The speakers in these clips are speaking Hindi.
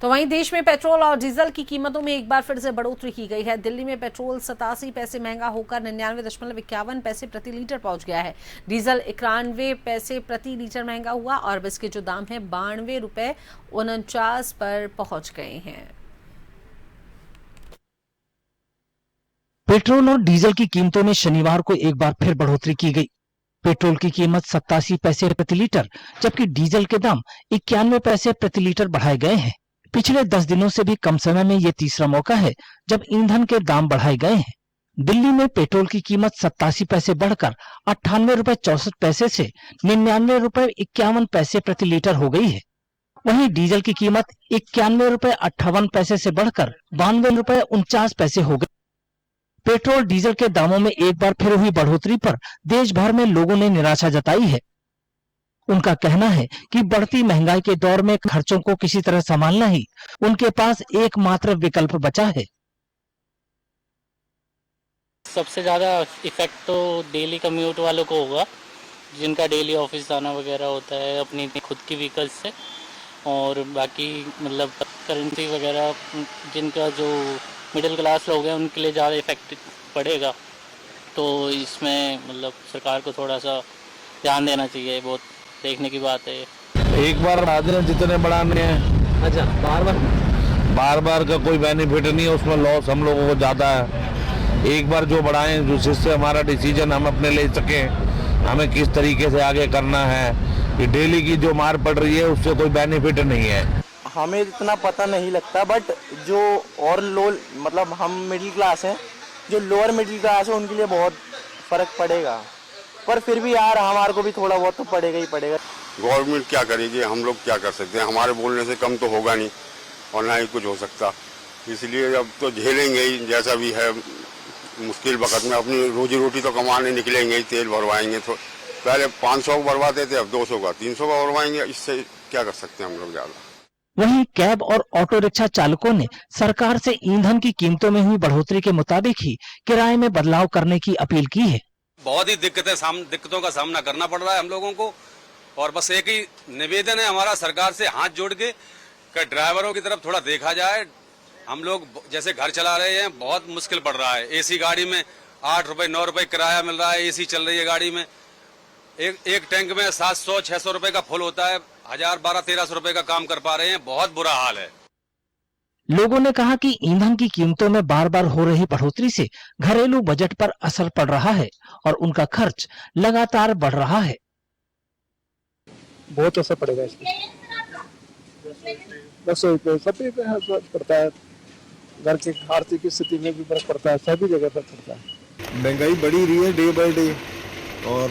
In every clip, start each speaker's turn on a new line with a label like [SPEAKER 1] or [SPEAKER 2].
[SPEAKER 1] तो वहीं देश में पेट्रोल और डीजल की कीमतों में एक बार फिर से बढ़ोतरी की गई है। दिल्ली में पेट्रोल 87 पैसे महंगा होकर 99.51 पैसे प्रति लीटर पहुंच गया है। डीजल 91 पैसे प्रति लीटर महंगा हुआ और अब इसके जो दाम है 92.49 पर पहुंच गए हैं।
[SPEAKER 2] पेट्रोल और डीजल की कीमतों में शनिवार को एक बार फिर बढ़ोतरी की गई। पेट्रोल की कीमत 87 पैसे प्रति लीटर जबकि डीजल के दाम 91 पैसे प्रति लीटर बढ़ाए गए हैं। पिछले 10 दिनों से भी कम समय में ये तीसरा मौका है जब ईंधन के दाम बढ़ाए गए हैं। दिल्ली में पेट्रोल की कीमत 87 पैसे बढ़कर 98.64 से 99.51 प्रति लीटर हो गई है। वहीं डीजल की कीमत 91.58 से बढ़कर 92.49 हो गई। पेट्रोल डीजल के दामों में एक बार फिर हुई बढ़ोतरी पर देश भर में लोगों ने निराशा जताई है। उनका कहना है कि बढ़ती महंगाई के दौर में खर्चों को किसी तरह संभालना ही उनके पास एकमात्र विकल्प बचा है।
[SPEAKER 3] सबसे ज्यादा इफेक्ट तो डेली कम्यूट वालों को होगा, जिनका डेली ऑफिस जाना वगैरह होता है अपनी खुद की व्हीकल से, और बाकी मतलब करेंसी वगैरह जिनका जो मिडिल क्लास लोग हैं उनके लिए ज़्यादा इफेक्ट पड़ेगा। तो इसमें मतलब सरकार को थोड़ा सा ध्यान देना चाहिए, बहुत देखने की बात है।
[SPEAKER 4] एक बार बढ़ा दें जितने बढ़ाने हैं।
[SPEAKER 2] अच्छा,
[SPEAKER 4] बार बार का कोई बेनिफिट नहीं है, उसमें लॉस हम लोगों को ज़्यादा है। एक बार जो बढ़ाएं जिससे हमारा डिसीजन हम अपने ले सकें, हमें किस तरीके से आगे करना है। ये डेली की जो मार पड़ रही है उससे कोई बेनिफिट नहीं है।
[SPEAKER 5] हमें इतना पता नहीं लगता, बट जो और लो मतलब हम मिडिल क्लास हैं, जो लोअर मिडिल क्लास है उनके लिए बहुत फ़र्क पड़ेगा। पर फिर भी यार हमारे को भी थोड़ा बहुत तो पड़ेगा ही पड़ेगा।
[SPEAKER 6] गवर्नमेंट क्या करेगी, हम लोग क्या कर सकते हैं। हमारे बोलने से कम तो होगा नहीं और ना ही कुछ हो सकता, इसलिए अब तो झेलेंगे ही। जैसा भी है मुश्किल वक्त में अपनी रोजी रोटी तो कमाने निकलेंगे ही, तेल भरवाएंगे। तो पहले 500 भरवाते थे, अब 200 का 300 का भरवाएंगे। इससे क्या कर सकते हैं हम लोग ज़्यादा।
[SPEAKER 2] वहीं कैब और ऑटो रिक्शा चालकों ने सरकार से ईंधन की कीमतों में हुई बढ़ोतरी के मुताबिक ही किराए में बदलाव करने की अपील की है।
[SPEAKER 7] बहुत ही दिक्कतों का सामना करना पड़ रहा है हम लोगों को, और बस एक ही निवेदन है हमारा सरकार से हाथ जोड़ के कि ड्राइवरों की तरफ थोड़ा देखा जाए। हम लोग जैसे घर चला रहे हैं, बहुत मुश्किल पड़ रहा है। एसी गाड़ी में 8 रुपए 9 रुपए किराया मिल रहा है, एसी चल रही है गाड़ी में। एक टैंक में 700-600 रुपए का फुल होता है, 1000-1200-1300 रुपए का काम कर पा रहे हैं। बहुत बुरा हाल है।
[SPEAKER 2] लोगों ने कहा कि ईंधन की कीमतों में बार बार हो रही बढ़ोतरी से घरेलू बजट पर असर पड़ रहा है और उनका खर्च लगातार बढ़ रहा है।
[SPEAKER 8] बहुत असर पड़ेगा इसमें, बस सभी पे असर पड़ता है। घर की आर्थिक स्थिति में भी फर्क पड़ता है, सभी जगह फर्क पड़ता है।
[SPEAKER 9] महंगाई बढ़ी रही है डे बाय डे, और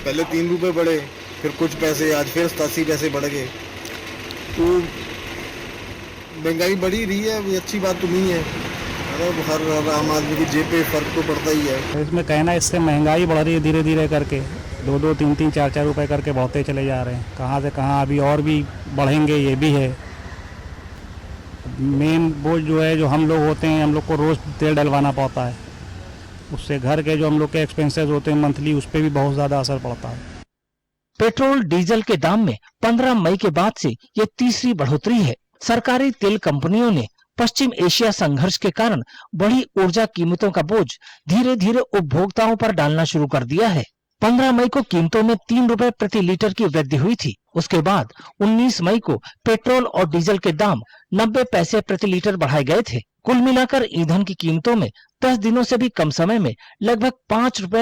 [SPEAKER 9] पहले 3 रुपए बढ़े, फिर कुछ पैसे, आज फिर 87 पैसे बढ़ गए। तो महंगाई बढ़ी रही है, अभी अच्छी बात तो नहीं है। हर आम आदमी की जेब पे फर्क तो पड़ता ही है।
[SPEAKER 10] इसमें कहना इससे महंगाई बढ़ रही है धीरे धीरे करके, 2-2, 3-3, 4-4 रुपए करके बढ़ते चले जा रहे हैं। कहाँ से कहाँ अभी और भी बढ़ेंगे, ये भी है। मेन बोझ जो है, जो हम लोग होते हैं, हम लोग को रोज़ तेल डलवाना पड़ता है, उससे घर के जो हम लोग के एक्सपेंसेस होते हैं मंथली, उस पर भी बहुत ज़्यादा असर पड़ता है।
[SPEAKER 2] पेट्रोल डीजल के दाम में 15 मई के बाद से ये तीसरी बढ़ोतरी है। सरकारी तेल कंपनियों ने पश्चिम एशिया संघर्ष के कारण बढ़ी ऊर्जा कीमतों का बोझ धीरे धीरे उपभोक्ताओं पर डालना शुरू कर दिया है। 15 मई को कीमतों में 3 रुपए प्रति लीटर की वृद्धि हुई थी। उसके बाद 19 मई को पेट्रोल और डीजल के दाम 90 पैसे प्रति लीटर बढ़ाए गए थे। कुल मिलाकर ईंधन की कीमतों में 10 दिनों से भी कम समय में लगभग 5 रुपए